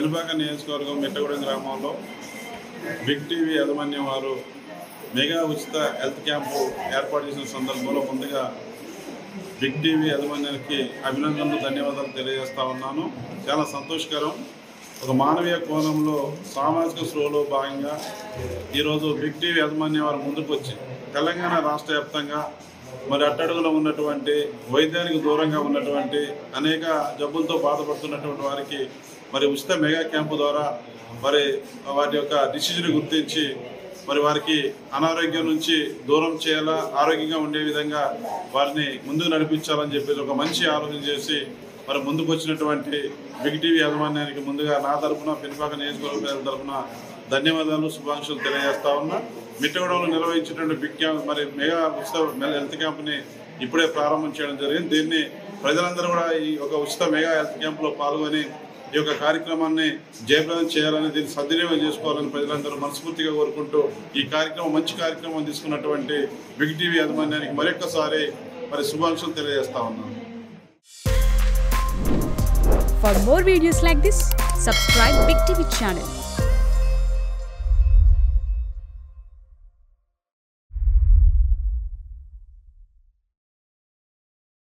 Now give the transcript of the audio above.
పెనుపాక నియోజకవర్గం మిట్టగూడెం గ్రామంలో big TV యాజమాన్యం వారు మెగా ఉచిత హెల్త్ క్యాంపు ఏర్పాటు చేసిన సందర్భంలో ముందుగా బిగ్ టీవీ యాజమాన్యానికి అభినందనలు ధన్యవాదాలు తెలియజేస్తా ఉన్నాను. చాలా సంతోషకరం. ఒక మానవీయ కోణంలో సామాజిక స్పృహలో భాగంగా ఈరోజు బిగ్ టీవీ యాజమాన్యం వారు ముందుకు వచ్చి తెలంగాణ రాష్ట్ర వ్యాప్తంగా మరి అట్టడుగులో ఉన్నటువంటి వైద్యానికి దూరంగా ఉన్నటువంటి అనేక జబ్బులతో బాధపడుతున్నటువంటి వారికి మరి ఉచిత మెగా క్యాంపు ద్వారా మరి వారి యొక్క డిసీజ్ని గుర్తించి మరి వారికి అనారోగ్యం నుంచి దూరం చేయాలా, ఆరోగ్యంగా ఉండే విధంగా వారిని ముందుకు నడిపించాలని చెప్పేసి ఒక మంచి ఆలోచన చేసి మరి ముందుకు వచ్చినటువంటి బిగ్ టీవీ యాజమాన్యానికి ముందుగా నా తరఫున పెనుపాక నియోజకవర్గ ప్రజల తరఫున ధన్యవాదాలు, శుభాకాంక్షలు తెలియజేస్తా ఉన్నా. మిట్టగూడెంలో నిర్వహించినటువంటి బిగ్ క్యాంప్ మరి మెగా ఉచిత హెల్త్ క్యాంప్ని ఇప్పుడే ప్రారంభం చేయడం జరిగింది. దీన్ని ప్రజలందరూ కూడా ఈ ఒక ఉచిత మెగా హెల్త్ క్యాంప్లో పాల్గొని ఈ యొక్క కార్యక్రమాన్ని జయప్రదం చేయాలని, దీన్ని సద్వినియోగం చేసుకోవాలని ప్రజలందరూ మనస్ఫూర్తిగా కోరుకుంటూ ఈ కార్యక్రమం మంచి కార్యక్రమం తీసుకున్నటువంటి బిగ్ టీవీ యాజమాన్యానికి మరొక్కసారి మరి శుభాకాంక్షలు తెలియజేస్తా ఉన్నాను. For more videos like this, subscribe Big TV channel.